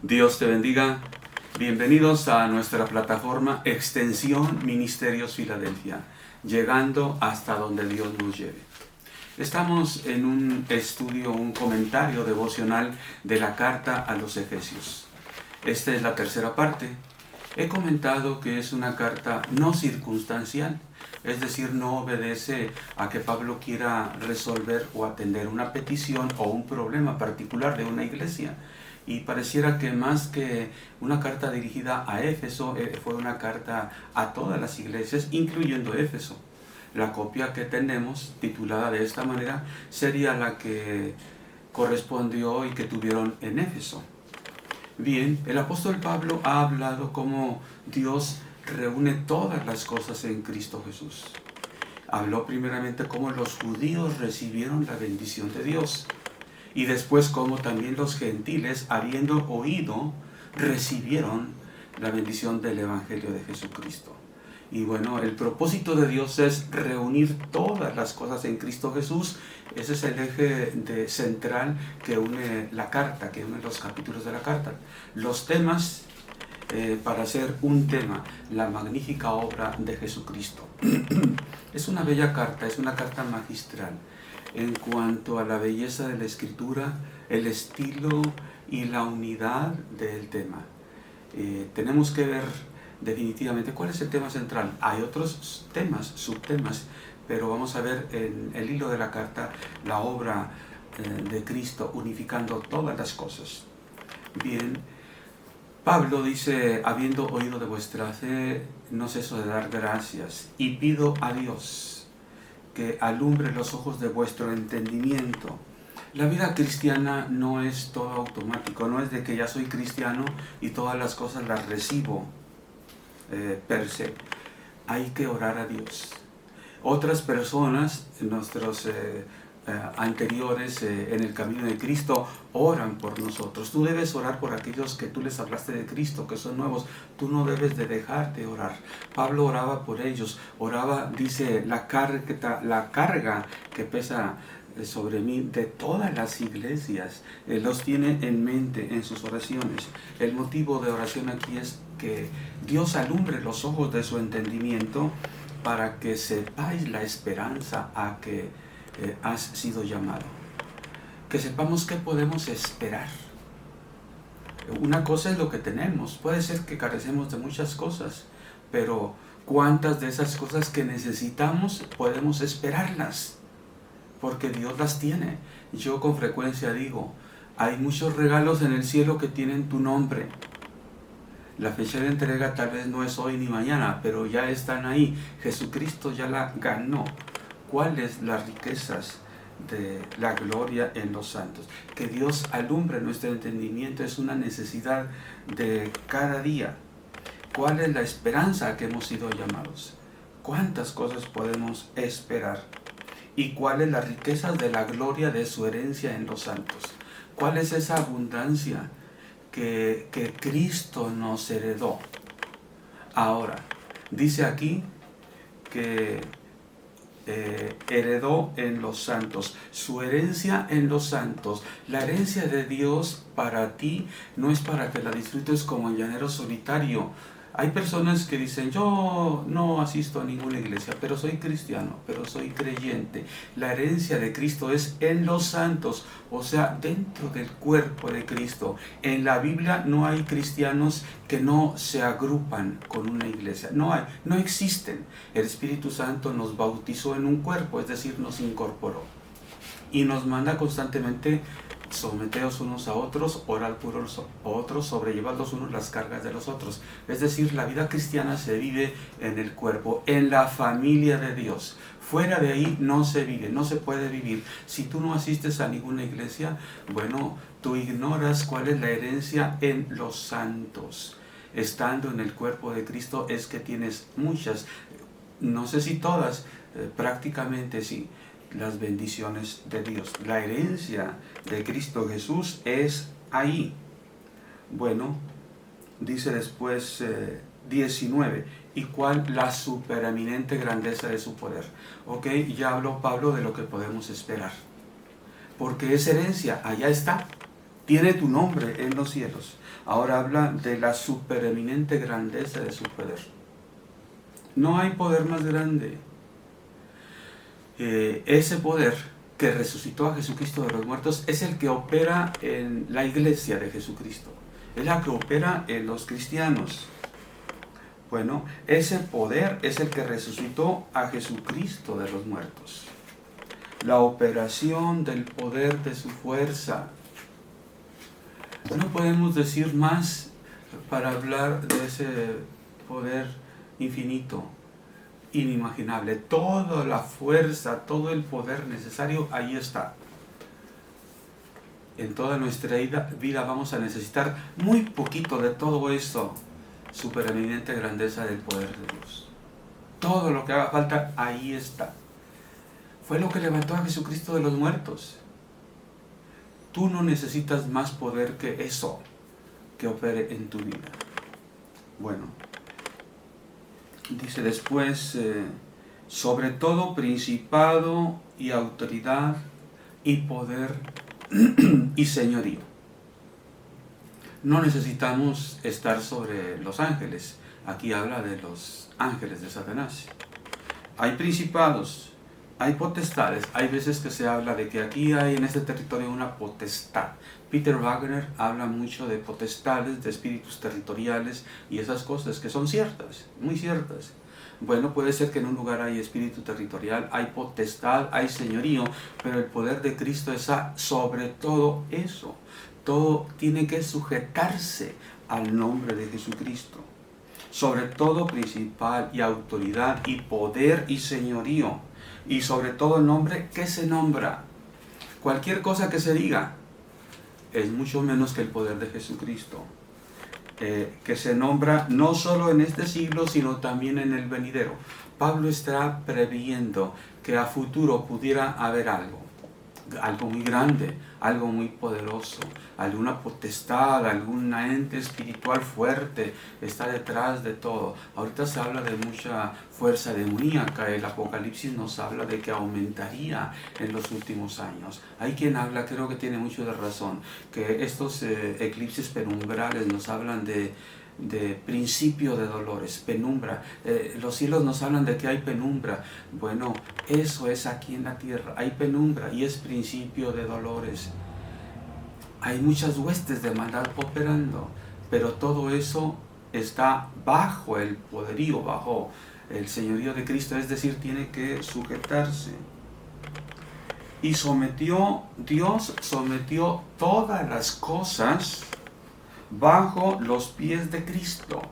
Dios te bendiga. Bienvenidos a nuestra plataforma Extensión Ministerios Filadelfia, llegando hasta donde Dios nos lleve. Estamos en un estudio, un comentario devocional de la carta a los Efesios. Esta es la tercera parte. He comentado que es una carta no circunstancial, es decir, no obedece a que Pablo quiera resolver o atender una petición o un problema particular de una iglesia. Y pareciera que más que una carta dirigida a Éfeso, fue una carta a todas las iglesias, incluyendo Éfeso. La copia que tenemos, titulada de esta manera, sería la que correspondió y que tuvieron en Éfeso. Bien, el apóstol Pablo ha hablado cómo Dios reúne todas las cosas en Cristo Jesús. Habló primeramente cómo los judíos recibieron la bendición de Dios. Y después como también los gentiles, habiendo oído, recibieron la bendición del Evangelio de Jesucristo. Y bueno, el propósito de Dios es reunir todas las cosas en Cristo Jesús. Ese es el eje central que une la carta, que une los capítulos de la carta. Los temas, para hacer un tema, la magnífica obra de Jesucristo. Es una bella carta, es una carta magistral. En cuanto a la belleza de la escritura, el estilo y la unidad del tema. Tenemos que ver definitivamente cuál es el tema central. Hay otros temas, subtemas, pero vamos a ver en el hilo de la carta la obra de Cristo unificando todas las cosas. Bien, Pablo dice, habiendo oído de vuestra fe, no ceso de dar gracias y pido a Dios que alumbre los ojos de vuestro entendimiento. La vida cristiana no es todo automático, no es de que ya soy cristiano y todas las cosas las recibo per se. Hay que orar a Dios. Otras personas, nuestros anteriores en el camino de Cristo, oran por nosotros. Tú debes orar por aquellos que tú les hablaste de Cristo, que son nuevos. Tú no debes de dejar de orar. Pablo oraba por ellos. Oraba, dice, la carga que pesa sobre mí de todas las iglesias. Los tiene en mente en sus oraciones. El motivo de oración aquí es que Dios alumbre los ojos de su entendimiento para que sepáis la esperanza a que has sido llamado. Que sepamos qué podemos esperar. Una cosa es lo que tenemos. Puede ser que carecemos de muchas cosas, pero ¿cuántas de esas cosas que necesitamos podemos esperarlas? Porque Dios las tiene. Yo con frecuencia digo, hay muchos regalos en el cielo que tienen tu nombre. La fecha de entrega tal vez no es hoy ni mañana, pero ya están ahí. Jesucristo ya la ganó. ¿Cuáles las riquezas de la gloria en los santos? Que Dios alumbre nuestro entendimiento es una necesidad de cada día. ¿Cuál es la esperanza a que hemos sido llamados? ¿Cuántas cosas podemos esperar? ¿Y cuáles las riquezas de la gloria de su herencia en los santos? ¿Cuál es esa abundancia que Cristo nos heredó? Ahora, dice aquí que heredó en los santos, su herencia en los santos. La herencia de Dios para ti no es para que la disfrutes como el llanero solitario. Hay personas que dicen, yo no asisto a ninguna iglesia, pero soy cristiano, pero soy creyente. La herencia de Cristo es en los santos, o sea, dentro del cuerpo de Cristo. En la Biblia no hay cristianos que no se agrupan con una iglesia. No existen. El Espíritu Santo nos bautizó en un cuerpo, es decir, nos incorporó. Y nos manda constantemente, someteos unos a otros, orad por los otros, sobrellevad los unos las cargas de los otros. Es decir, la vida cristiana se vive en el cuerpo, en la familia de Dios. Fuera de ahí no se vive, no se puede vivir. Si tú no asistes a ninguna iglesia, bueno, tú ignoras cuál es la herencia en los santos. Estando en el cuerpo de Cristo es que tienes muchas, no sé si todas, prácticamente sí, las bendiciones de Dios. La herencia de Cristo Jesús es ahí. Bueno, dice después 19, y cuál la supereminente grandeza de su poder. Ok, ya habló Pablo de lo que podemos esperar. Porque es herencia, allá está. tiene tu nombre en los cielos. Ahora habla de la supereminente grandeza de su poder. No hay poder más grande. Ese poder que resucitó a Jesucristo de los muertos es el que opera en la iglesia de Jesucristo. Es la que opera en los cristianos. Bueno, ese poder es el que resucitó a Jesucristo de los muertos. La operación del poder de su fuerza. No podemos decir más para hablar de ese poder infinito, inimaginable. Toda la fuerza, todo el poder necesario, ahí está. En toda nuestra vida vamos a necesitar muy poquito de todo eso. Supereminente grandeza del poder de Dios. Todo lo que haga falta, ahí está. Fue lo que levantó a Jesucristo de los muertos. Tú no necesitas más poder que eso que opere en tu vida. Bueno, dice después, sobre todo principado y autoridad y poder y señorío. No necesitamos estar sobre los ángeles. Aquí habla de los ángeles de Satanás. Hay principados, hay potestades. Hay veces que se habla de que aquí hay en este territorio una potestad. Peter Wagner habla mucho de potestades, de espíritus territoriales y esas cosas que son ciertas, muy ciertas. Bueno, puede ser que en un lugar hay espíritu territorial, hay potestad, hay señorío, pero el poder de Cristo está sobre todo eso. Todo tiene que sujetarse al nombre de Jesucristo. Sobre todo principal y autoridad y poder y señorío. Y sobre todo el nombre que se nombra. Cualquier cosa que se diga es mucho menos que el poder de Jesucristo. Que se nombra no solo en este siglo, sino también en el venidero. Pablo está previendo que a futuro pudiera haber algo muy grande, algo muy poderoso, alguna potestad, algún ente espiritual fuerte está detrás de todo. Ahorita se habla de mucha fuerza demoníaca. El Apocalipsis nos habla de que aumentaría en los últimos años. Hay quien habla, creo que tiene mucho de razón, que estos eclipses penumbrales nos hablan de principio de dolores, penumbra. Los cielos nos hablan de que hay penumbra. Bueno, eso es aquí en la tierra. Hay penumbra y es principio de dolores. Hay muchas huestes de maldad operando, pero todo eso está bajo el poderío, bajo el señorío de Cristo, es decir, tiene que sujetarse. Y Dios sometió todas las cosas bajo los pies de Cristo.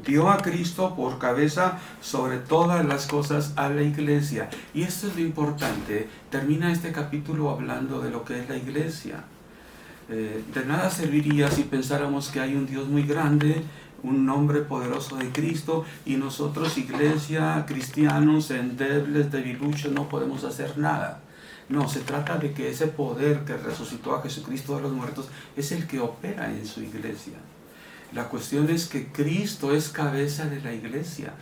Dio a Cristo por cabeza sobre todas las cosas a la iglesia. Y esto es lo importante. Termina este capítulo hablando de lo que es la iglesia. De nada serviría si pensáramos que hay un Dios muy grande, un nombre poderoso de Cristo, y nosotros, iglesia, cristianos, endebles, debiluchos, no podemos hacer nada. No, se trata de que ese poder que resucitó a Jesucristo de los muertos es el que opera en su iglesia. La cuestión es que Cristo es cabeza de la iglesia.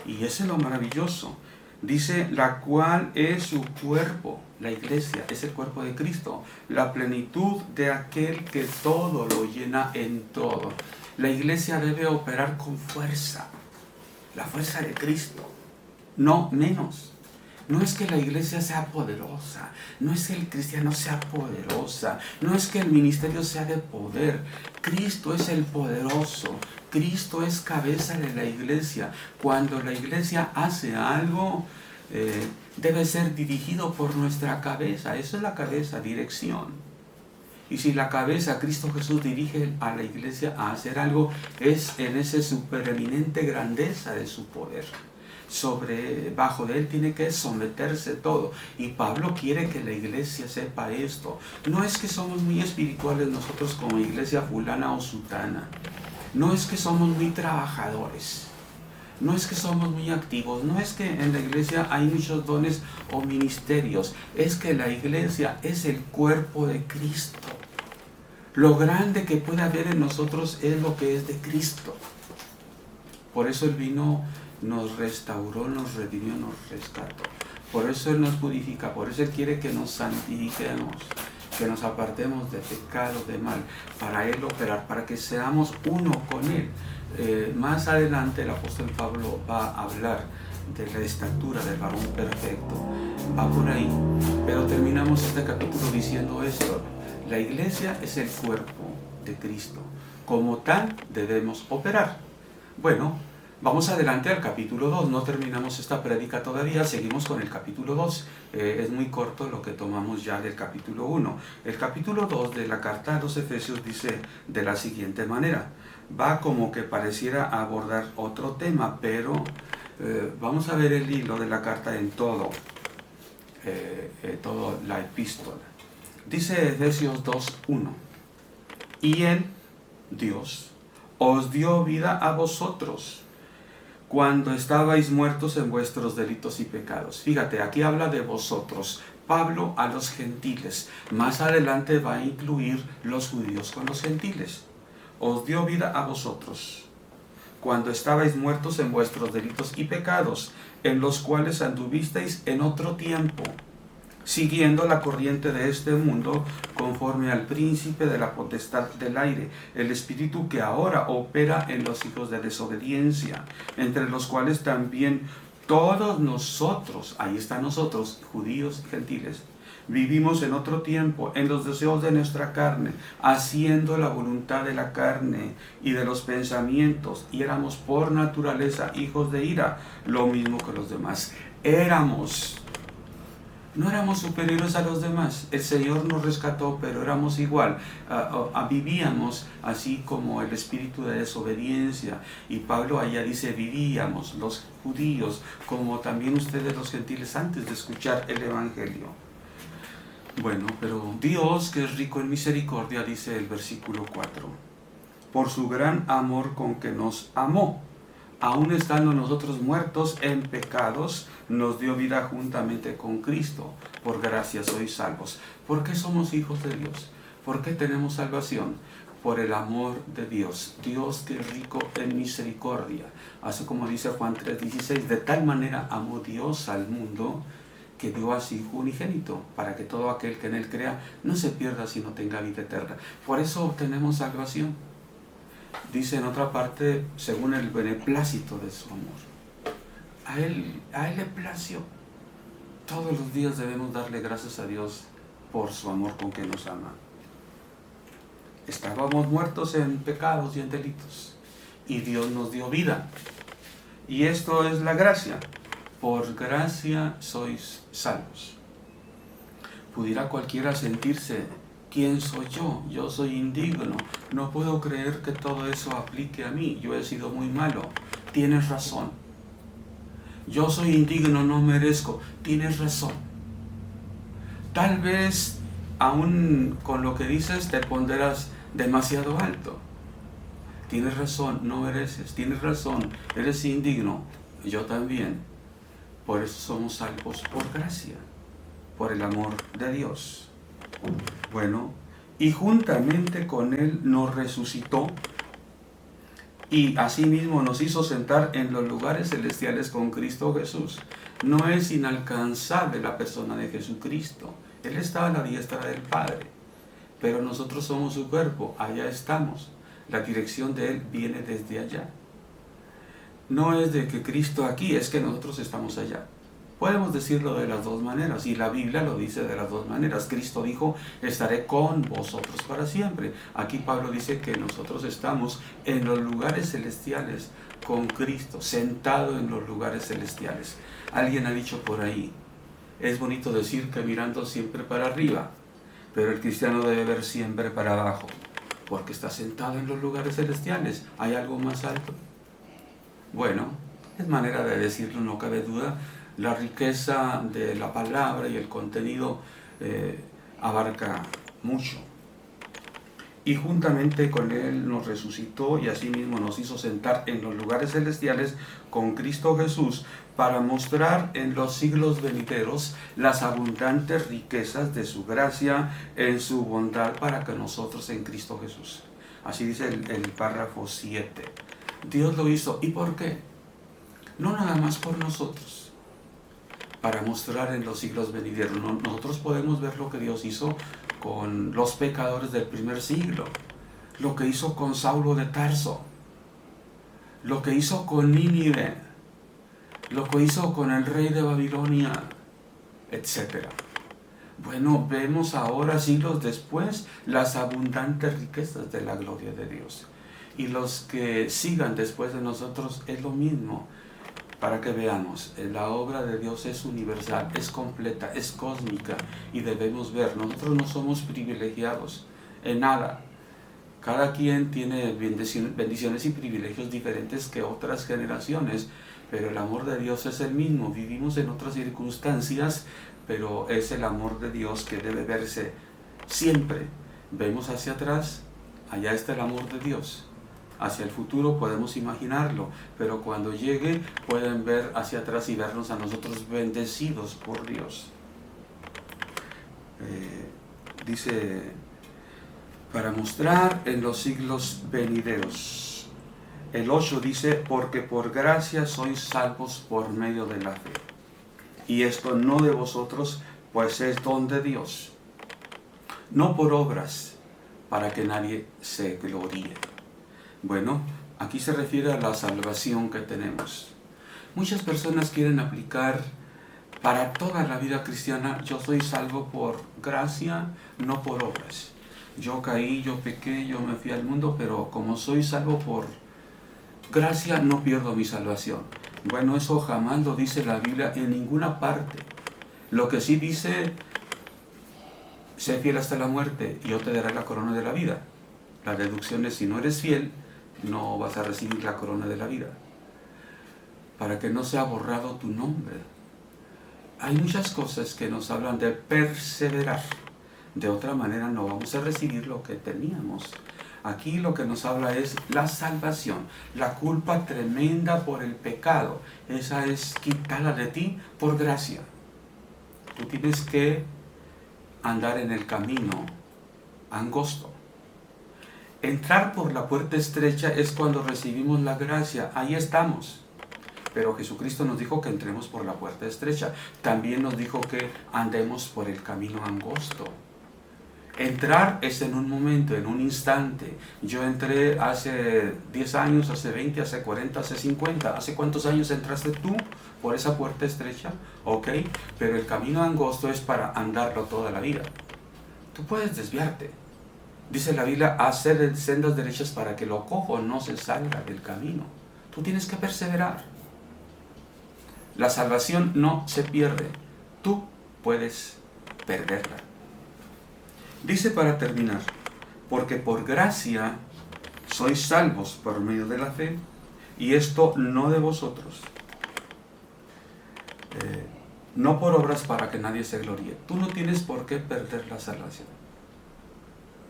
Y eso es lo maravilloso. Dice, la cual es su cuerpo. La iglesia es el cuerpo de Cristo. La plenitud de aquel que todo lo llena en todo. La iglesia debe operar con fuerza. La fuerza de Cristo. No menos. No es que la iglesia sea poderosa, no es que el cristiano sea poderosa, no es que el ministerio sea de poder. Cristo es el poderoso, Cristo es cabeza de la iglesia. Cuando la iglesia hace algo, debe ser dirigido por nuestra cabeza. Eso es la cabeza, dirección. Y si la cabeza, Cristo Jesús, dirige a la iglesia a hacer algo, es en esa supereminente grandeza de su poder. Bajo de él tiene que someterse todo. Y Pablo quiere que la iglesia sepa esto. No es que somos muy espirituales nosotros como iglesia fulana o sutana. No es que somos muy trabajadores. No es que somos muy activos. No es que en la iglesia hay muchos dones o ministerios. Es que la iglesia es el cuerpo de Cristo. Lo grande que puede haber en nosotros es lo que es de Cristo. Por eso Él vino, nos restauró, nos redimió, nos rescató. Por eso Él nos purifica, por eso Él quiere que nos santifiquemos. que nos apartemos de pecado, de mal, para Él operar, para que seamos uno con Él. Más adelante el apóstol Pablo va a hablar de la estatura del varón perfecto, va por ahí, pero terminamos este capítulo diciendo esto: la iglesia es el cuerpo de Cristo, como tal debemos operar. Bueno, vamos adelante al capítulo 2, no terminamos esta prédica todavía, seguimos con el capítulo 2, es muy corto lo que tomamos ya del capítulo 1. El capítulo 2 de la carta a los Efesios dice de la siguiente manera, va como que pareciera abordar otro tema, pero vamos a ver el hilo de la carta en toda la epístola. Dice Efesios 2:1, y Él, Dios, os dio vida a vosotros cuando estabais muertos en vuestros delitos y pecados. Fíjate, aquí habla de vosotros, Pablo a los gentiles. Más adelante va a incluir los judíos con los gentiles. Os dio vida a vosotros cuando estabais muertos en vuestros delitos y pecados, en los cuales anduvisteis en otro tiempo, siguiendo la corriente de este mundo, conforme al príncipe de la potestad del aire, el espíritu que ahora opera en los hijos de desobediencia, entre los cuales también todos nosotros, ahí están nosotros, judíos y gentiles, vivimos en otro tiempo, en los deseos de nuestra carne, haciendo la voluntad de la carne y de los pensamientos, y éramos por naturaleza hijos de ira, lo mismo que los demás. No éramos superiores a los demás. El Señor nos rescató, pero éramos igual. Vivíamos así como el espíritu de desobediencia. Y Pablo allá dice, vivíamos los judíos, como también ustedes los gentiles, antes de escuchar el Evangelio. Bueno, pero Dios, que es rico en misericordia, dice el versículo 4, por su gran amor con que nos amó, aun estando nosotros muertos en pecados, nos dio vida juntamente con Cristo. Por gracia sois salvos. ¿Por qué somos hijos de Dios? ¿Por qué tenemos salvación? Por el amor de Dios. Dios que es rico en misericordia. Así como dice Juan 3:16, de tal manera amó Dios al mundo que dio a su Hijo unigénito, para que todo aquel que en Él crea no se pierda, sino tenga vida eterna. Por eso obtenemos salvación. Dice en otra parte, según el beneplácito de su amor. A él le plació. Todos los días debemos darle gracias a Dios por su amor con que nos ama. Estábamos muertos en pecados y en delitos, y Dios nos dio vida. Y esto es la gracia. Por gracia sois salvos. Pudiera cualquiera sentirse, ¿quién soy yo? Yo soy indigno. No puedo creer que todo eso aplique a mí. Yo he sido muy malo. Tienes razón. Yo soy indigno, no merezco. Tienes razón. Tal vez, aún con lo que dices, te pondrás demasiado alto. Tienes razón, no mereces. Tienes razón, eres indigno. Yo también. Por eso somos salvos por gracia, por el amor de Dios. Bueno, y juntamente con Él nos resucitó y asimismo nos hizo sentar en los lugares celestiales con Cristo Jesús. No es inalcanzable la persona de Jesucristo. Él está a la diestra del Padre, pero nosotros somos su cuerpo, allá estamos. La dirección de Él viene desde allá. No es de que Cristo aquí, es que nosotros estamos allá. Podemos decirlo de las dos maneras, y la Biblia lo dice de las dos maneras. Cristo dijo, estaré con vosotros para siempre. Aquí Pablo dice que nosotros estamos en los lugares celestiales con Cristo, sentado en los lugares celestiales. Alguien ha dicho por ahí, es bonito decir que mirando siempre para arriba, pero el cristiano debe ver siempre para abajo, porque está sentado en los lugares celestiales. ¿Hay algo más alto? Bueno, es manera de decirlo, no cabe duda. La riqueza de la palabra y el contenido abarca mucho. Y juntamente con Él nos resucitó y asimismo nos hizo sentar en los lugares celestiales con Cristo Jesús, para mostrar en los siglos venideros las abundantes riquezas de su gracia en su bondad para que nosotros en Cristo Jesús. Así dice el párrafo 7. Dios lo hizo. ¿Y por qué? No nada más por nosotros, para mostrar en los siglos venideros. Nosotros podemos ver lo que Dios hizo con los pecadores del primer siglo, lo que hizo con Saulo de Tarso, lo que hizo con Nínive, lo que hizo con el rey de Babilonia, etc. Bueno, vemos ahora, siglos después, las abundantes riquezas de la gloria de Dios. Y los que sigan después de nosotros es lo mismo, para que veamos, la obra de Dios es universal, es completa, es cósmica, y debemos ver, nosotros no somos privilegiados en nada. Cada quien tiene bendiciones y privilegios diferentes que otras generaciones, pero el amor de Dios es el mismo. Vivimos en otras circunstancias, pero es el amor de Dios que debe verse siempre. Vemos hacia atrás, allá está el amor de Dios. Hacia el futuro podemos imaginarlo, pero cuando llegue pueden ver hacia atrás y vernos a nosotros bendecidos por Dios. Dice, para mostrar en los siglos venideros. El 8 dice, porque por gracia sois salvos por medio de la fe. Y esto no de vosotros, pues es don de Dios. No por obras, para que nadie se gloríe. Bueno, aquí se refiere a la salvación que tenemos. Muchas personas quieren aplicar para toda la vida cristiana, yo soy salvo por gracia, no por obras. Yo caí, yo pequé, yo me fui al mundo, pero como soy salvo por gracia, no pierdo mi salvación. Bueno, eso jamás lo dice la Biblia en ninguna parte. Lo que sí dice, sé fiel hasta la muerte y yo te daré la corona de la vida. La deducción es, si no eres fiel, no vas a recibir la corona de la vida, para que no sea borrado tu nombre. Hay muchas cosas que nos hablan de perseverar, de otra manera no vamos a recibir lo que teníamos. Aquí lo que nos habla es la salvación, la culpa tremenda por el pecado, esa es quitada de ti por gracia. Tú tienes que andar en el camino angosto. Entrar por la puerta estrecha es cuando recibimos la gracia, ahí estamos. Pero Jesucristo nos dijo que entremos por la puerta estrecha. También nos dijo que andemos por el camino angosto. Entrar es en un momento, en un instante. Yo entré hace 10 años, hace 20, hace 40, hace 50. ¿Hace cuántos años entraste tú por esa puerta estrecha? Ok, pero el camino angosto es para andarlo toda la vida. Tú puedes desviarte. Dice la Biblia, hacer sendas derechas para que lo cojo no se salga del camino. Tú tienes que perseverar. La salvación no se pierde. Tú puedes perderla. Dice para terminar, porque por gracia sois salvos por medio de la fe, y esto no de vosotros. No por obras para que nadie se gloríe. Tú no tienes por qué perder la salvación.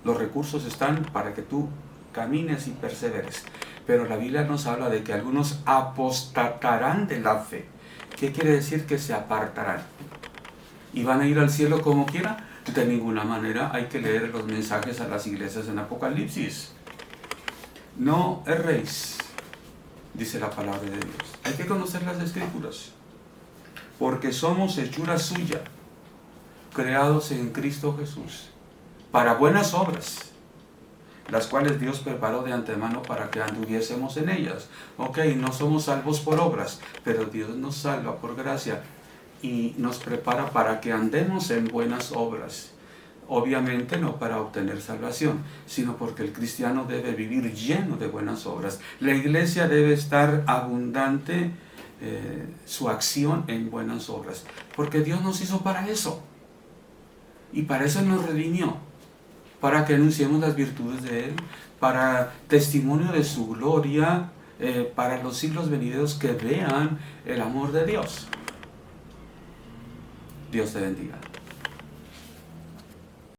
Los recursos están para que tú camines y perseveres. Pero la Biblia nos habla de que algunos apostatarán de la fe. ¿Qué quiere decir? Que se apartarán. ¿Y van a ir al cielo como quiera? De ninguna manera. Hay que leer los mensajes a las iglesias en Apocalipsis. No erréis, dice la palabra de Dios. Hay que conocer las Escrituras. Porque somos hechura suya, creados en Cristo Jesús, para buenas obras, las cuales Dios preparó de antemano para que anduviésemos en ellas. Ok, no somos salvos por obras, pero Dios nos salva por gracia y nos prepara para que andemos en buenas obras. Obviamente no para obtener salvación, sino porque el cristiano debe vivir lleno de buenas obras. La iglesia debe estar abundante su acción en buenas obras, porque Dios nos hizo para eso. Y para eso nos redimió, para que anunciemos las virtudes de Él, para testimonio de su gloria, para los siglos venideros que vean el amor de Dios. Dios te bendiga.